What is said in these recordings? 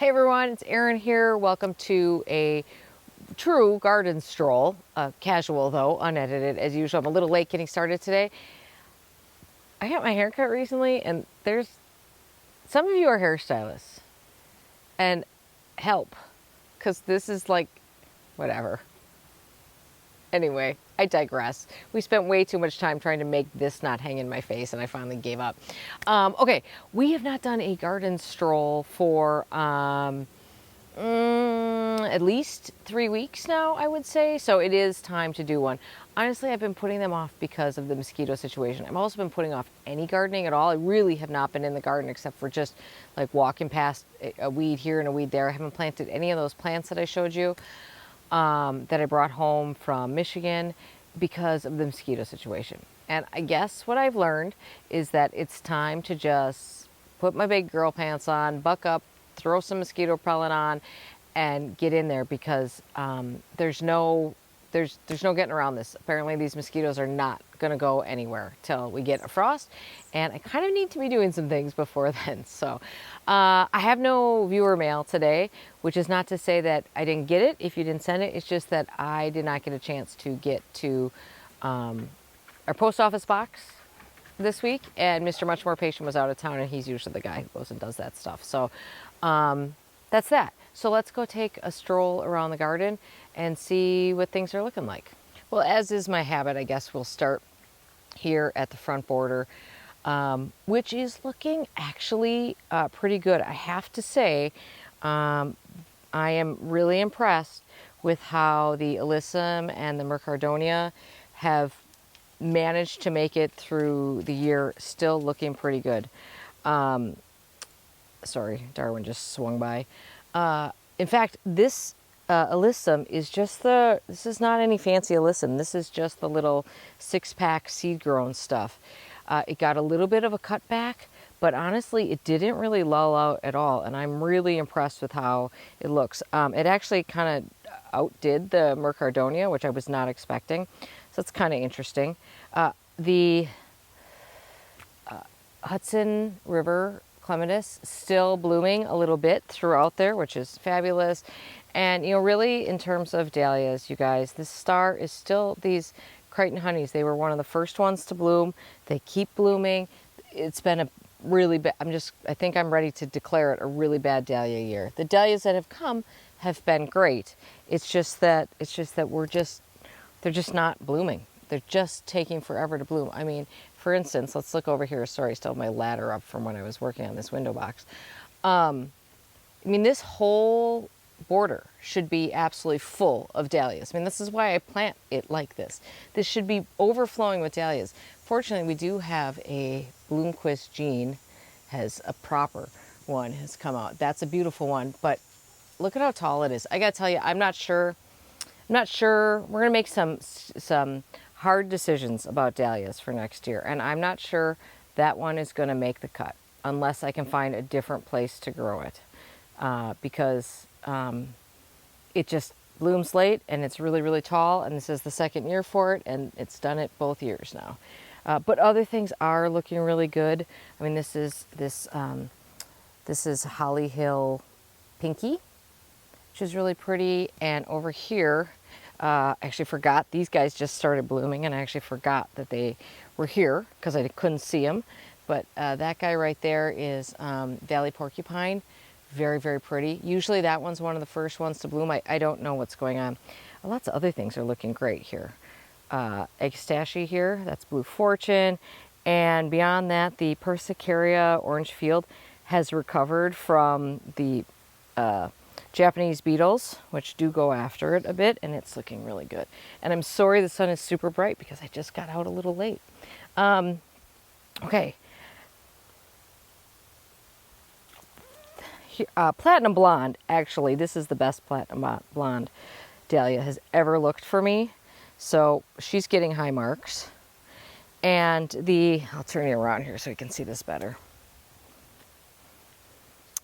Hey everyone, it's Erin here. Welcome to a true garden stroll, casual though, unedited as usual. I'm a little late getting started today. I got my hair cut recently, and there's some of you are hairstylists, and help, because this is like, whatever. Anyway, I digress. We spent way too much time trying to make this not hang in my face, and I finally gave up. Okay, we have not done a garden stroll for at least 3 weeks now, I would say. So it is time to do one. Honestly, I've been putting them off because of the mosquito situation. I've also been putting off any gardening at all. I really have not been in the garden except for just like walking past a weed here and a weed there. I haven't planted any of those plants that I showed you. That I brought home from Michigan because of the mosquito situation. And I guess what I've learned is that it's time to just put my big girl pants on, buck up, throw some mosquito repellent on, and get in there because there's no getting around this. Apparently these mosquitoes are not going to go anywhere till we get a frost, and I kind of need to be doing some things before then. So I have no viewer mail today, which is not to say that I didn't get it if you didn't send it. It's just that I did not get a chance to get to our post office box this week, and Mr. Much More Patient was out of town, and he's usually the guy who goes and does that stuff. So that's that. So let's go take a stroll around the garden and see what things are looking like. Well, as is my habit, I guess we'll start here at the front border, which is looking actually pretty good. I have to say, I am really impressed with how the alyssum and the mercardonia have managed to make it through the year, still looking pretty good. Sorry, Darwin just swung by. In fact, this alyssum is just this is not any fancy alyssum. This is just the little 6-pack seed-grown stuff. It got a little bit of a cutback, but honestly, it didn't really lull out at all, and I'm really impressed with how it looks. It actually kind of outdid the mercardonia, which I was not expecting, so it's kind of interesting. The Hudson River clematis still blooming a little bit throughout there, which is fabulous. And you know, really in terms of dahlias, you guys, this star is still these Crichton honeys. They were one of the first ones to bloom. They keep blooming. It's been a really bad, I think I'm ready to declare it a really bad dahlia year. The dahlias that have come have been great. It's just that they're just not blooming. They're just taking forever to bloom. I mean, for instance, let's look over here. Sorry, I still have my ladder up from when I was working on this window box. I mean, this whole border should be absolutely full of dahlias. I mean, this is why I plant it like this. This should be overflowing with dahlias. Fortunately, we do have a Bloomquist Jean, has a proper one has come out. That's a beautiful one, but look at how tall it is. I gotta tell you, I'm not sure. We're gonna make some hard decisions about dahlias for next year, and I'm not sure that one is going to make the cut unless I can find a different place to grow it, because it just blooms late and it's really, really tall, and this is the second year for it, and it's done it both years now. But other things are looking really good. I mean, this is Holly Hill Pinky, which is really pretty, and over here, I actually forgot, these guys just started blooming, and I actually forgot that they were here because I couldn't see them. But that guy right there is Valley Porcupine. Very, very pretty. Usually that one's one of the first ones to bloom. I don't know what's going on. Lots of other things are looking great here. Eggstache here, that's Blue Fortune. And beyond that, the Persicaria Orange Field has recovered from the Japanese beetles, which do go after it a bit, and it's looking really good. And I'm sorry the sun is super bright because I just got out a little late. Okay. Platinum Blonde, actually, this is the best Platinum Blonde dahlia has ever looked for me. So she's getting high marks. And I'll turn you around here so you can see this better.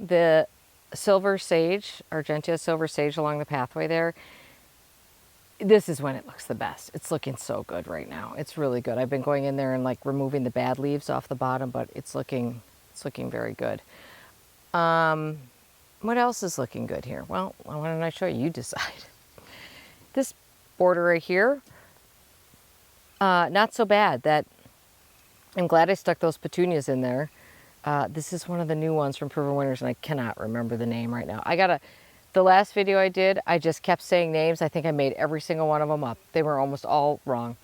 The Silver Sage, Argentea Silver Sage along the pathway there, this is when it looks the best. It's looking so good right now. It's really good. I've been going in there and like removing the bad leaves off the bottom, but it's looking very good. What else is looking good here? Well, why don't I show you? You decide. This border right here, not so bad. I'm glad I stuck those petunias in there. This is one of the new ones from Proven Winners, and I cannot remember the name right now. The last video I did, I just kept saying names. I think I made every single one of them up. They were almost all wrong.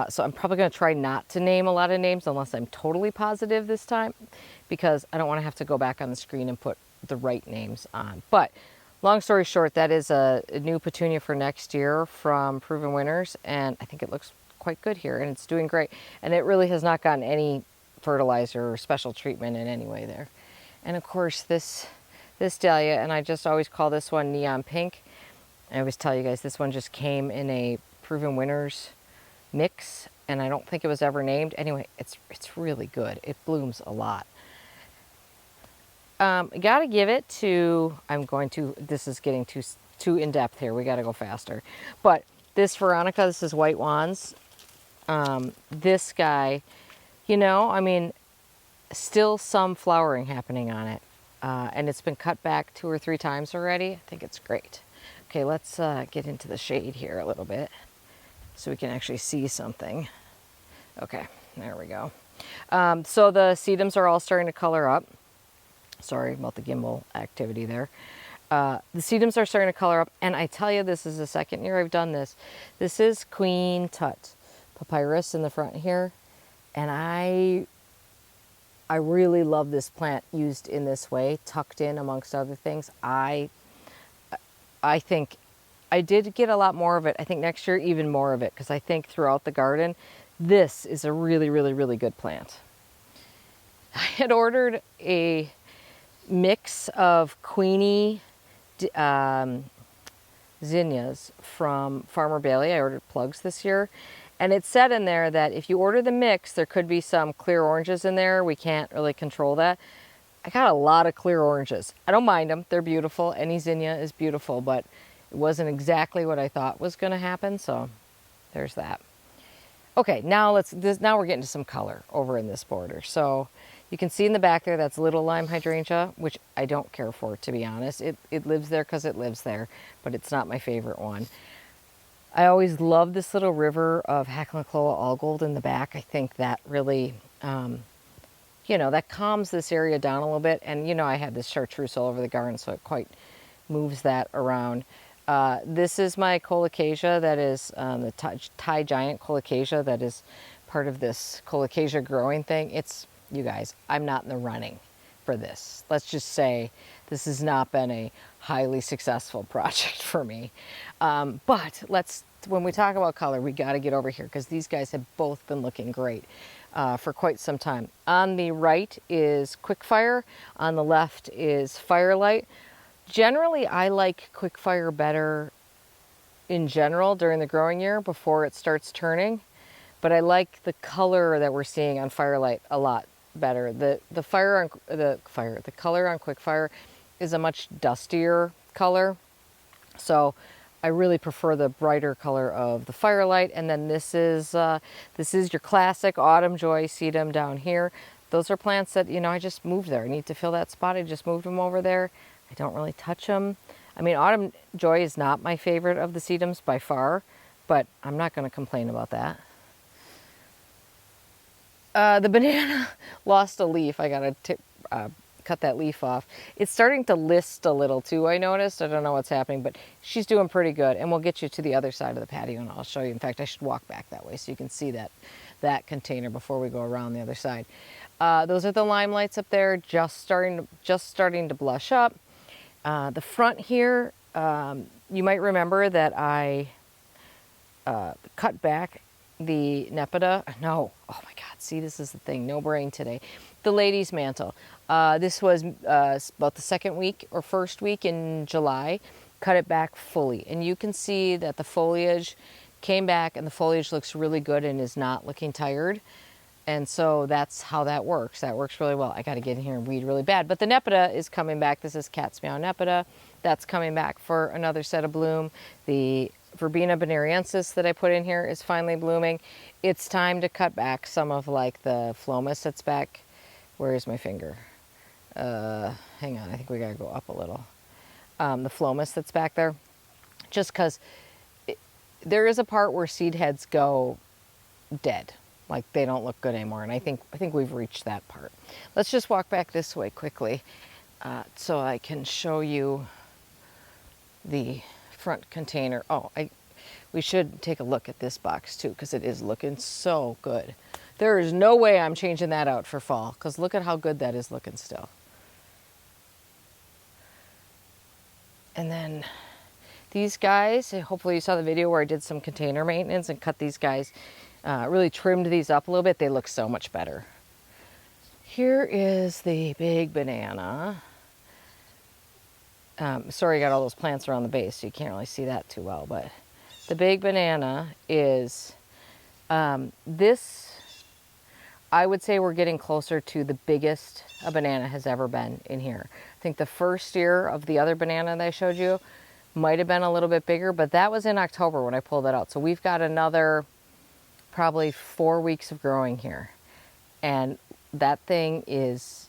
So I'm probably going to try not to name a lot of names unless I'm totally positive this time, because I don't want to have to go back on the screen and put the right names on. But long story short, that is a new petunia for next year from Proven Winners, and I think it looks quite good here, and it's doing great. And it really has not gotten any fertilizer or special treatment in any way there. And of course this dahlia, and I just always call this one neon pink. I always tell you guys this one just came in a Proven Winners mix, and I don't think it was ever named. Anyway, it's really good. It blooms a lot. Got to give it to, this is getting too in depth here. We got to go faster. But this Veronica, this is White Wands. This guy, I mean, still some flowering happening on it. And it's been cut back 2 or 3 times already. I think it's great. Okay, let's get into the shade here a little bit so we can actually see something. Okay, there we go. So the sedums are all starting to color up. Sorry about the gimbal activity there. The sedums are starting to color up, and I tell you, this is the second year I've done this. This is Queen Tut papyrus in the front here, and I really love this plant used in this way, tucked in amongst other things. I think I did get a lot more of it. I think next year even more of it, because I think throughout the garden, this is a really, really, really good plant. I had ordered a mix of Queenie zinnias from Farmer Bailey. I ordered plugs this year, and it said in there that if you order the mix, there could be some clear oranges in there. We can't really control that. I got a lot of clear oranges. I don't mind them. They're beautiful. Any zinnia is beautiful, but it wasn't exactly what I thought was going to happen, so there's that. Okay, now we're getting to some color over in this border. So you can see in the back there, that's Little Lime Hydrangea, which I don't care for, to be honest. It lives there because it lives there, but it's not my favorite one. I always love this little river of Hacklacloa Allgold in the back. I think that really, that calms this area down a little bit. And, I had this chartreuse all over the garden, so it quite moves that around. This is my colocasia, that is the Thai giant colocasia that is part of this colocasia growing thing. You guys, I'm not in the running for this. Let's just say this has not been a highly successful project for me. But when we talk about color, we got to get over here, because these guys have both been looking great for quite some time. On the right is Quickfire. On the left is Firelight. Generally, I like Quickfire better in general during the growing year before it starts turning, but I like the color that we're seeing on Firelight a lot better. The color on Quickfire is a much dustier color, so I really prefer the brighter color of the Firelight. And then this is your classic Autumn Joy sedum down here. Those are plants that I just moved there. I need to fill that spot. I just moved them over there. I don't really touch them. I mean, Autumn Joy is not my favorite of the sedums by far, but I'm not going to complain about that. The banana lost a leaf. I got to cut that leaf off. It's starting to list a little too, I noticed. I don't know what's happening, but she's doing pretty good. And we'll get you to the other side of the patio, and I'll show you. In fact, I should walk back that way so you can see that container before we go around the other side. Those are the lime lights up there, just starting to blush up. The front here, you might remember that I cut back the Nepeta. No, oh my God, see, this is the thing, no brain today. The ladies' mantle. This was about the second week or first week in July. Cut it back fully, and you can see that the foliage came back, and the foliage looks really good and is not looking tired. And so that's how that works. That works really well. I got to get in here and weed really bad. But the Nepeta is coming back. This is Cat's Meow Nepeta. That's coming back for another set of bloom. The Verbena bonariensis that I put in here is finally blooming. It's time to cut back some of like the Phlomis that's back. Where is my finger? hang on, I think we gotta go up a little. The phlomis that's back there, just because there is a part where seed heads go dead, like they don't look good anymore, and I think we've reached that part. Let's just walk back this way quickly, so I can show you the front container. Oh, we should take a look at this box too, because it is looking so good. There is no way I'm changing that out for fall, because look at how good that is looking still. And then these guys, hopefully you saw the video where I did some container maintenance and cut these guys, really trimmed these up a little bit. They look so much better. Here is the big banana. Sorry, I got all those plants around the base, so you can't really see that too well, but the big banana is, this, I would say we're getting closer to the biggest a banana has ever been in here. I think the first year of the other banana that I showed you might have been a little bit bigger, but that was in October when I pulled it out. So we've got another probably 4 weeks of growing here. And that thing is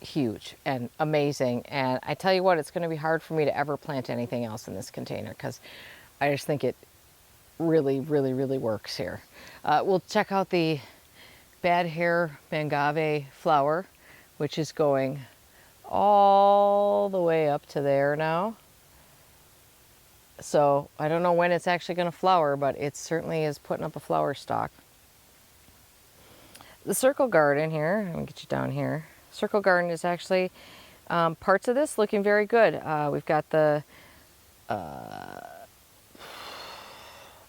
huge and amazing. And I tell you what, it's going to be hard for me to ever plant anything else in this container, because I just think it really, really, really works here. We'll check out the bad hair mangave flower, which is going all the way up to there now. So I don't know when it's actually going to flower, but it certainly is putting up a flower stalk. The circle garden here, let me get you down here. Circle garden is actually, parts of this looking very good. We've got the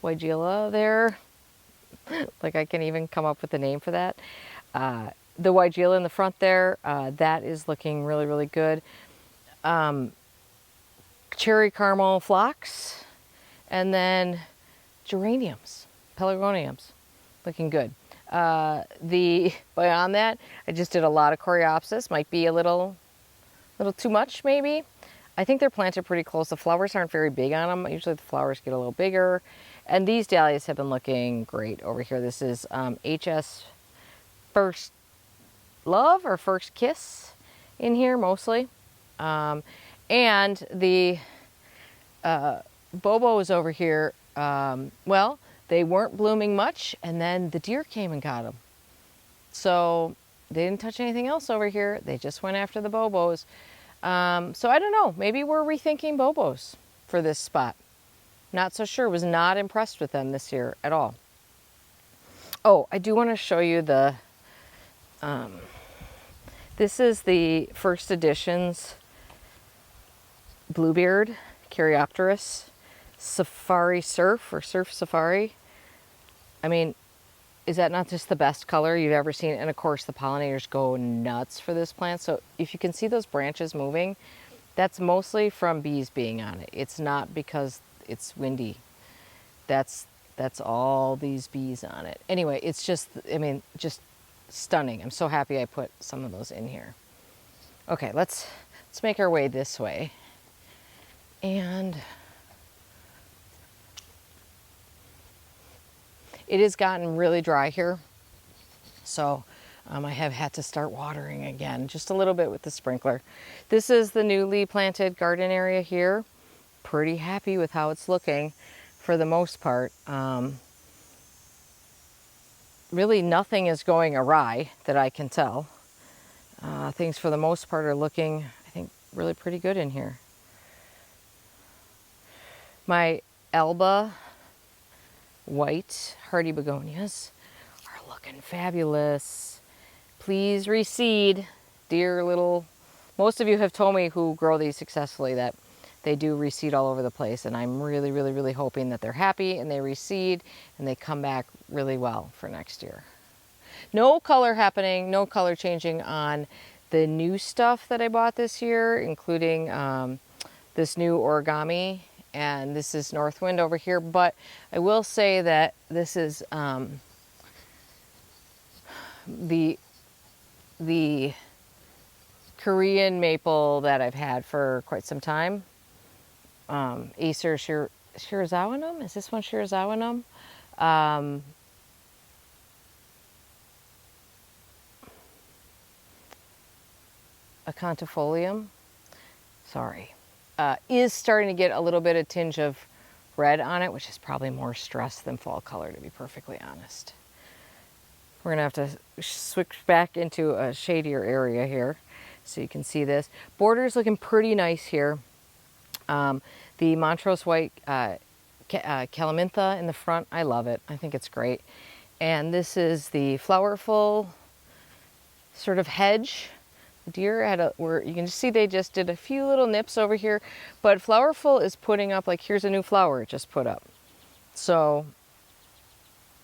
Weigela there. Like I can't even come up with a name for that. The Weigela in the front there, that is looking really, really good. Cherry caramel phlox, and then geraniums, pelargoniums, looking good. Beyond that, I just did a lot of coreopsis. Might be a little too much maybe. I think they're planted pretty close. The flowers aren't very big on them. Usually the flowers get a little bigger. And these dahlias have been looking great over here. This is HS First Love or First Kiss in here mostly. And the bobos over here, well, they weren't blooming much, and then the deer came and got them. So they didn't touch anything else over here. They just went after the bobos. So I don't know, maybe we're rethinking bobos for this spot. Not so sure. Was not impressed with them this year at all. Oh, I do want to show you the, this is the first edition's Bluebeard, Caryopteris, Safari Surf or Surf Safari. I mean, is that not just the best color you've ever seen? And of course the pollinators go nuts for this plant. So if you can see those branches moving, that's mostly from bees being on it. It's not because it's windy. That's all these bees on it. Anyway, it's just, I mean, just stunning. I'm so happy I put some of those in here. Okay, let's make our way this way. And it has gotten really dry here. So I have had to start watering again, just a little bit with the sprinkler. This is the newly planted garden area here. Pretty happy with how it's looking for the most part. Really nothing is going awry that I can tell. Things for the most part are looking, I think, really pretty good in here. My Alba white hardy begonias are looking fabulous. Please reseed, dear little, most of you have told me who grow these successfully that they do reseed all over the place, and I'm really, really, really hoping that they're happy and they reseed and they come back really well for next year. No color happening, no color changing on the new stuff that I bought this year, including this new origami, and this is Northwind over here. But I will say that this is the Korean maple that I've had for quite some time. Acer Shirazawanum? Is this one Shirazawanum? acanthifolium, sorry, is starting to get a little bit of tinge of red on it, which is probably more stress than fall color, to be perfectly honest. We're gonna have to switch back into a shadier area here so you can see this. Border's looking pretty nice here. The Montrose White Calamintha in the front, I love it. I think it's great. And this is the flowerful sort of hedge. The deer had where you can see they just did a few little nips over here, but Flowerful is putting up, like, here's a new flower it just put up. So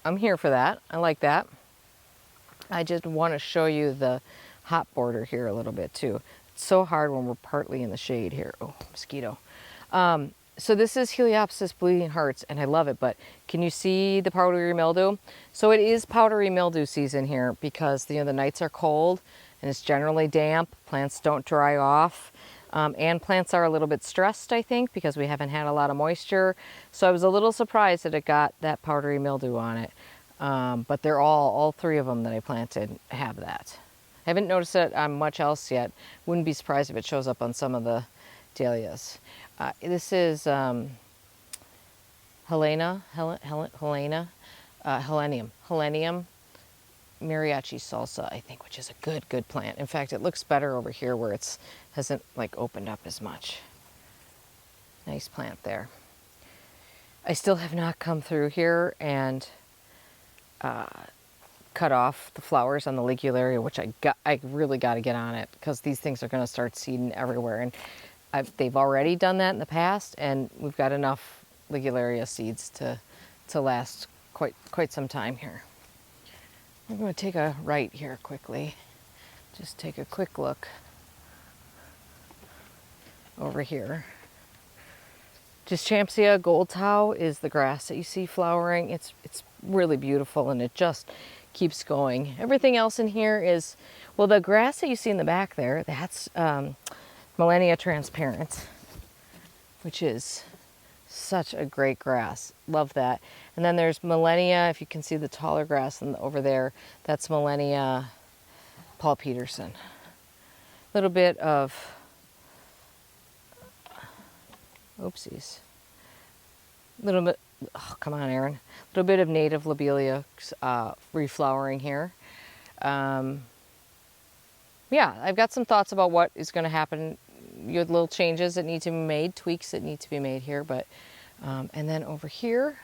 I'm here for that. I like that. I just want to show you the hop border here a little bit too. It's so hard when we're partly in the shade here. Oh, mosquito. So this is Heliopsis Bleeding Hearts, and I love it, but can you see the powdery mildew? So it is powdery mildew season here because the nights are cold and it's generally damp. Plants don't dry off, and plants are a little bit stressed, I think, because we haven't had a lot of moisture. So I was a little surprised that it got that powdery mildew on it, but they're all three of them that I planted have that. I haven't noticed it on much else yet. Wouldn't be surprised if it shows up on some of the dahlias. This is Helenium Mariachi Salsa, I think, which is a good plant. In fact, it looks better over here where it's hasn't like opened up as much. Nice plant there. I still have not come through here and cut off the flowers on the ligularia, which I really got to get on it because these things are going to start seeding everywhere. And they've already done that in the past, and we've got enough ligularia seeds to last quite some time here. I'm going to take a right here quickly. Just take a quick look over here. Dischampsia goldtau is the grass that you see flowering. It's really beautiful, and it just keeps going. Everything else in here is, well, the grass that you see in the back there, that's Millenia transparent, which is such a great grass. Love that. And then there's Millenia, if you can see the taller grass over there, that's Millenia Paul Peterson. A little bit of, oopsies. Little bit, oh, come on, Erin. A little bit of native lobelia reflowering here. Yeah, I've got some thoughts about what is going to happen. You have little changes that need to be made, tweaks that need to be made here, but and then over here,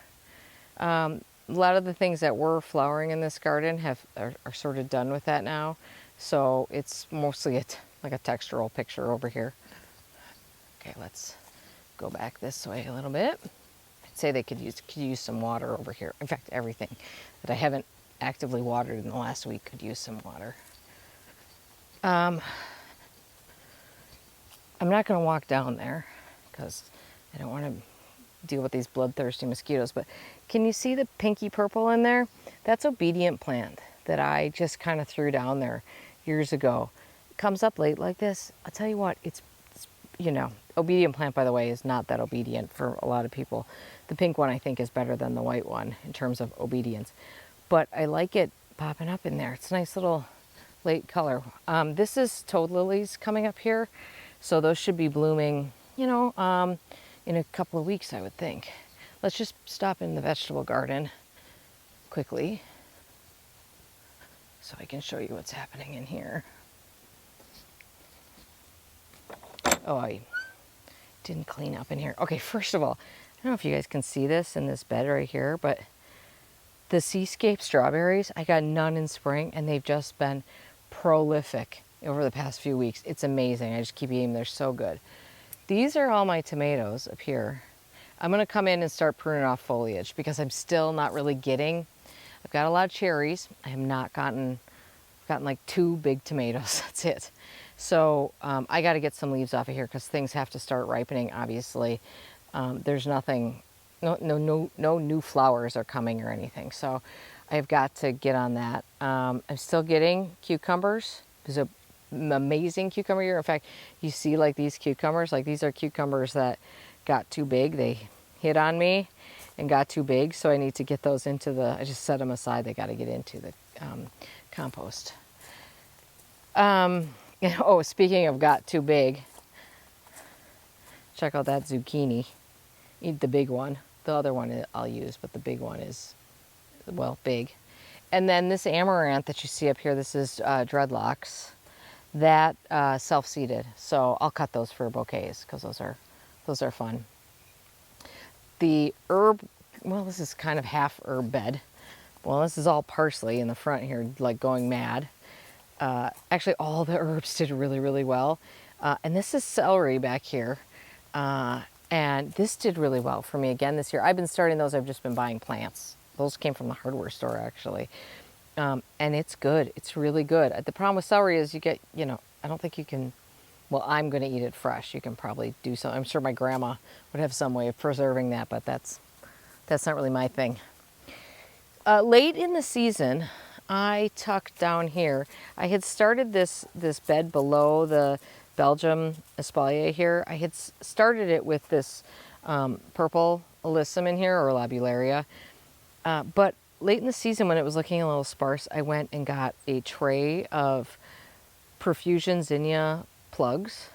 a lot of the things that were flowering in this garden are sort of done with that now. So it's mostly like a textural picture over here. Okay, let's go back this way a little bit. I'd say they could use some water over here. In fact, everything that I haven't actively watered in the last week could use some water. I'm not going to walk down there because I don't want to deal with these bloodthirsty mosquitoes, but can you see the pinky purple in there? That's Obedient plant that I just kind of threw down there years ago. It comes up late like this. I'll tell you what, it's Obedient plant, by the way, is not that obedient for a lot of people. The pink one, I think, is better than the white one in terms of obedience, but I like it popping up in there. It's a nice little late color. This is toad lilies coming up here, so those should be blooming, in a couple of weeks, I would think. Let's just stop in the vegetable garden quickly so I can show you what's happening in here. Oh, I didn't clean up in here. Okay, first of all, I don't know if you guys can see this in this bed right here, but the Seascape strawberries, I got none in spring, and they've just been prolific over the past few weeks. It's amazing. I just keep eating them. They're so good. These are all my tomatoes up here. I'm going to come in and start pruning off foliage because I'm still not really getting. I've got a lot of cherries. I have not gotten like 2 big tomatoes. That's it. So I got to get some leaves off of here because things have to start ripening. Obviously, there's nothing. No new flowers are coming or anything. So I've got to get on that. I'm still getting cucumbers. There's an amazing cucumber year. In fact, you see like these cucumbers, like these are cucumbers that got too big. They hit on me and got too big. So I need to get those into I just set them aside. They got to get into the compost. Oh, speaking of got too big, check out that zucchini. Eat the big one. The other one I'll use, but the big one is, well, big. And then this amaranth that you see up here, this is dreadlocks. That self-seeded. So I'll cut those for bouquets because those are fun. The herb, well, this is kind of half herb bed. Well, this is all parsley in the front here, like going mad. Actually, all the herbs did really, really well. And this is celery back here. And this did really well for me again this year. I've been starting those, I've just been buying plants. Those came from the hardware store, actually. And it's good. It's really good. The problem with celery is you get, I don't think you can, well, I'm going to eat it fresh. You can probably do some. I'm sure my grandma would have some way of preserving that, but that's not really my thing. Late in the season, I tucked down here. I had started this bed below the Belgium espalier here. I had started it with this purple alyssum in here, or labularia. But late in the season, when it was looking a little sparse, I went and got a tray of Profusion zinnia plugs.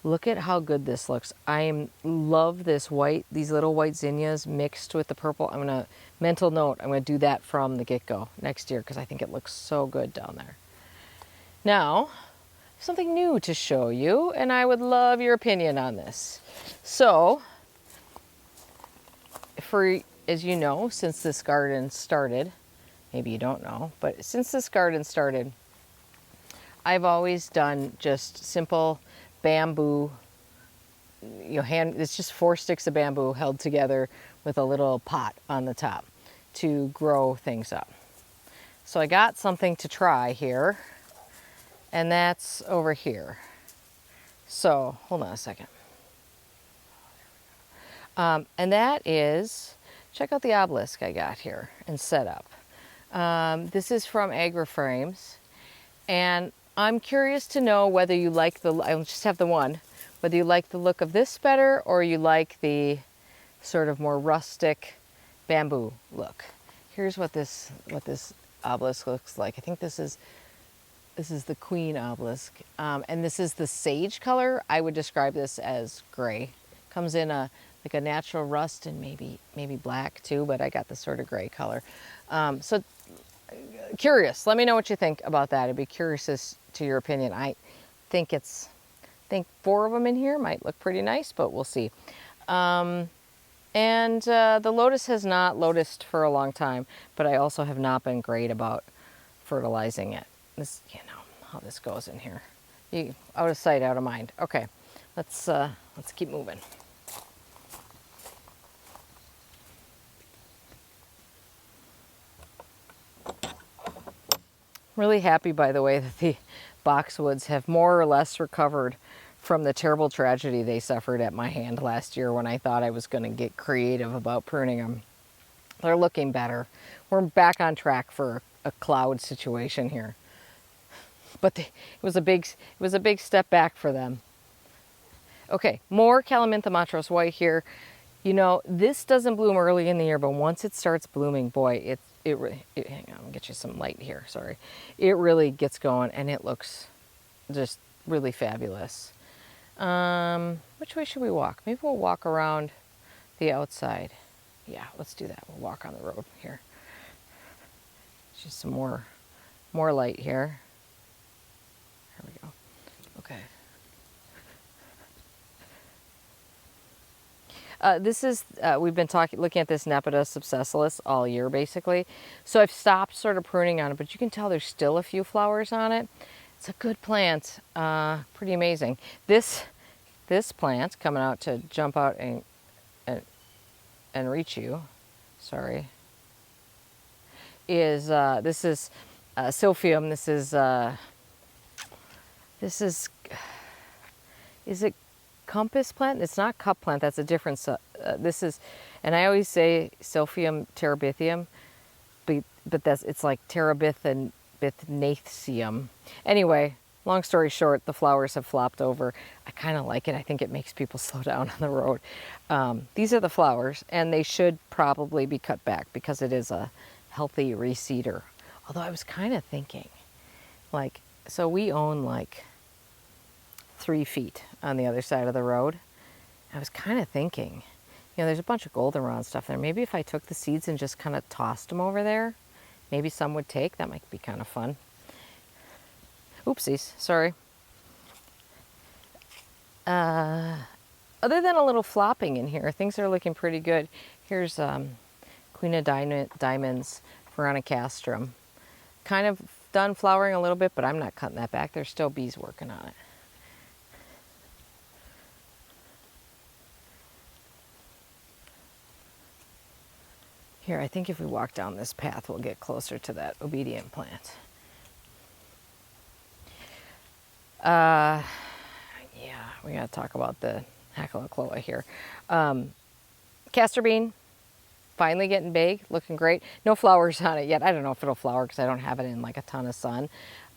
Look at how good this looks. I love this white, these little white zinnias mixed with the purple. Mental note, I'm gonna do that from the get-go next year because I think it looks so good down there. Now, something new to show you, and I would love your opinion on this. So, as you know, since this garden started, maybe you don't know, but since this garden started, I've always done just simple bamboo, it's just 4 sticks of bamboo held together with a little pot on the top to grow things up. So I got something to try here, and that's over here. So hold on a second. And that is, check out the obelisk I got here and set up. This is from AgriFrames, and I'm curious to know whether you like I just have the one, whether you like the look of this better or you like the sort of more rustic bamboo look. Here's what this obelisk looks like. I think this is the queen obelisk, and this is the sage color. I would describe this as gray. Comes in like a natural rust and maybe black too, but I got the sort of gray color. So curious. Let me know what you think about that. I'd be curious as to your opinion. I think 4 of them in here might look pretty nice, but we'll see. And the lotus has not lotused for a long time, but I also have not been great about fertilizing it. This, how this goes in here. Out of sight, out of mind. Okay, let's keep moving. Really happy, by the way, that the boxwoods have more or less recovered from the terrible tragedy they suffered at my hand last year when I thought I was going to get creative about pruning them. They're looking better. We're back on track for a cloud situation here. But it was a big step back for them. Okay, more Calamintha Montrose White here. This doesn't bloom early in the year, but once it starts blooming, boy, hang on, I'll get you some light here, sorry. It really gets going and it looks just really fabulous. Which way should we walk? Maybe we'll walk around the outside. Yeah, let's do that. We'll walk on the road here. Just some more light here. There we go. Okay. This is, we've been looking at this Nepeta subsessilis all year, basically. So I've stopped sort of pruning on it, but you can tell there's still a few flowers on it. It's a good plant, pretty amazing. This plant coming out to jump out and reach you, sorry, is, this is Silphium. This is it compass plant? It's not cup plant, that's a different, this is, and I always say Silphium terabithium, but it's like terabithanaceum. Anyway, long story short, the flowers have flopped over. I kind of like it. I think it makes people slow down on the road. These are the flowers, and they should probably be cut back because it is a healthy reseeder. Although I was kind of thinking, so we own 3 feet on the other side of the road. I was kind of thinking, you know, there's a bunch of goldenrod stuff there. Maybe if I took the seeds and just kind of tossed them over there, maybe some would take. That might be kind of fun. Oopsies, sorry. Other than a little flopping in here, things are looking pretty good. Here's Queen of Diamonds, Veronicastrum. Kind of done flowering a little bit, but I'm not cutting that back. There's still bees working on it. Here, I think if we walk down this path, we'll get closer to that obedient plant. Yeah, we gotta talk about the Hackalacloa here. Castor bean, finally getting big, looking great. No flowers on it yet. I don't know if it'll flower because I don't have it in like a ton of sun.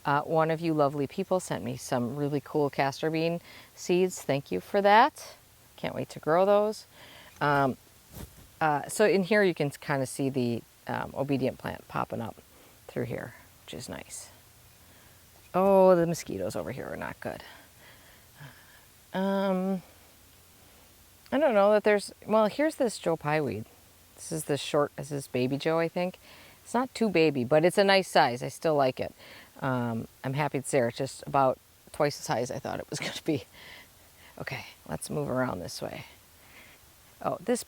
One of you lovely people sent me some really cool castor bean seeds. Thank you for that. Can't wait to grow those. So in here you can kind of see the obedient plant popping up through here, which is nice. Oh, the mosquitoes over here are not good. I don't know that there's, well, here's this Joe Pye weed. This is this is baby Joe, I think. It's not too baby, but it's a nice size. I still like it. I'm happy it's there. It's just about twice as high as I thought it was going to be. Okay, let's move around this way. Oh, this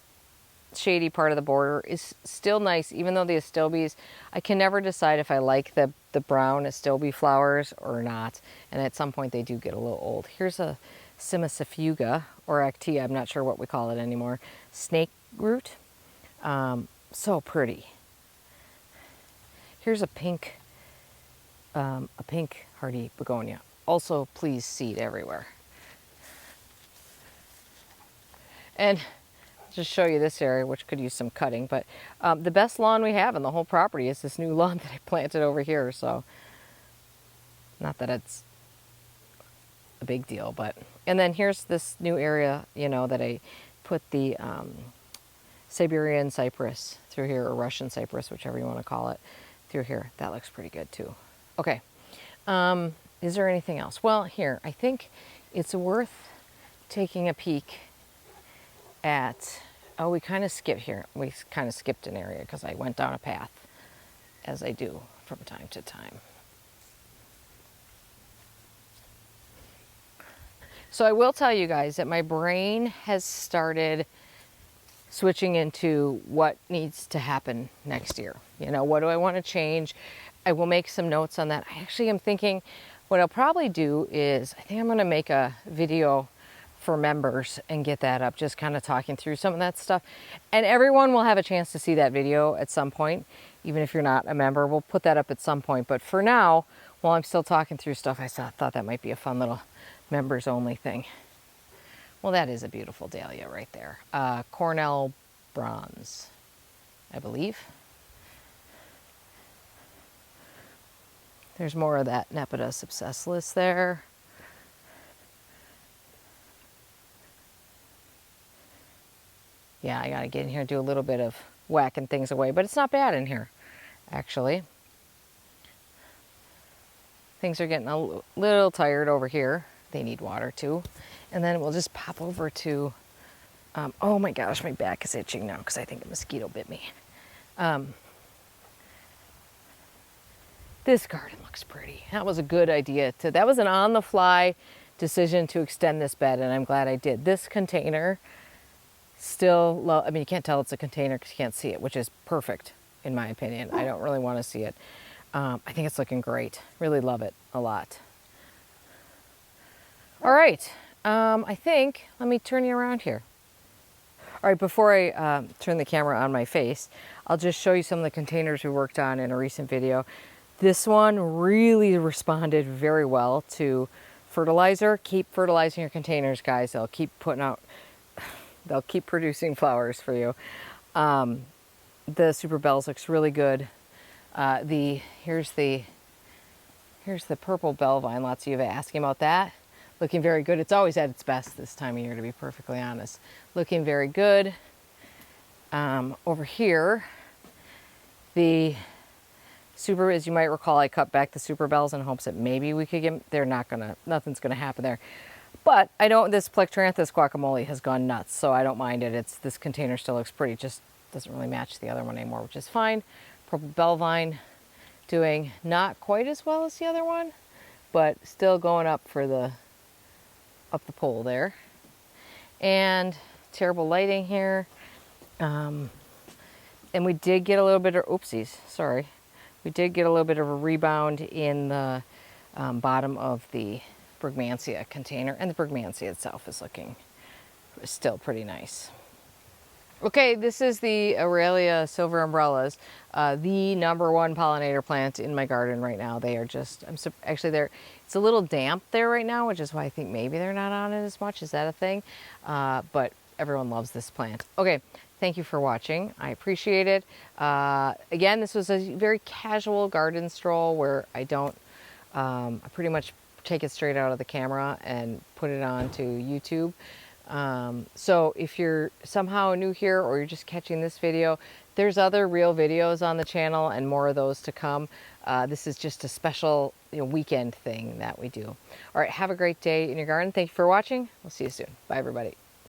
shady part of the border is still nice, even though the astilbes, I can never decide if I like the brown astilbe flowers or not. And at some point they do get a little old. Here's a Simicifuga, or Actea, I'm not sure what we call it anymore. Snake root. So pretty. Here's a pink hardy begonia. Also, please seed everywhere. And just show you this area, which could use some cutting, but the best lawn we have in the whole property is this new lawn that I planted over here. So, not that it's a big deal, but, and then here's this new area, you know, that I put the Siberian cypress through here, or Russian cypress, whichever you want to call it, through here. That looks pretty good too. Okay, is there anything else? Well, here, I think it's worth taking a peek at, oh, we kind of skipped here. We kind of skipped an area because I went down a path, as I do from time to time. So I will tell you guys that my brain has started switching into what needs to happen next year. You know, what do I want to change? I will make some notes on that. I actually am thinking what I'll probably do is, I think I'm going to make a video for members and get that up, just kind of talking through some of that stuff. And everyone will have a chance to see that video at some point, even if you're not a member. We'll put that up at some point. But for now, while I'm still talking through stuff, I thought that might be a fun little members only thing. Well, that is a beautiful dahlia right there. Cornell bronze, I believe. There's more of that Nepeta subsessilis there. Yeah, I gotta get in here and do a little bit of whacking things away, but it's not bad in here, actually. Things are getting a little tired over here. They need water too. And then we'll just pop over to, oh my gosh, my back is itching now because I think a mosquito bit me. This garden looks pretty. That was a good idea. That was an on-the-fly decision to extend this bed, and I'm glad I did. This container, still, I mean, you can't tell it's a container because you can't see it, which is perfect in my opinion. I don't really want to see it. I think it's looking great. Really love it a lot. All right, I think, let me turn you around here. All right, before I turn the camera on my face, I'll just show you some of the containers we worked on in a recent video. This one really responded very well to fertilizer. Keep fertilizing your containers, guys. They'll keep putting out, they'll keep producing flowers for you. The Super Bells looks really good. Here's the purple bell vine. Lots of you have asked about that. Looking very good. It's always at its best this time of year, to be perfectly honest. Looking very good. Over here, the super, as you might recall, I cut back the Super Bells in hopes that maybe we could get, nothing's gonna happen there. But I don't, this Plectranthus guacamole has gone nuts, so I don't mind it. This container still looks pretty, just doesn't really match the other one anymore, which is fine. Purple Belvine doing not quite as well as the other one, but still going up the pole there. And terrible lighting here. And we did get a little bit of, oopsies, sorry. We did get a little bit of a rebound in the bottom of the Brugmansia container, and the Brugmansia itself is looking still pretty nice. Okay, this is the Aurelia Silver Umbrellas, the #1 pollinator plant in my garden right now. They are just, it's a little damp there right now, which is why I think maybe they're not on it as much. Is that a thing? But everyone loves this plant. Okay, thank you for watching. I appreciate it. Again, this was a very casual garden stroll where I pretty much take it straight out of the camera and put it onto YouTube. So if you're somehow new here or you're just catching this video, there's other real videos on the channel and more of those to come. This is just a special weekend thing that we do. All right, have a great day in your garden. Thank you for watching. We'll see you soon. Bye, everybody.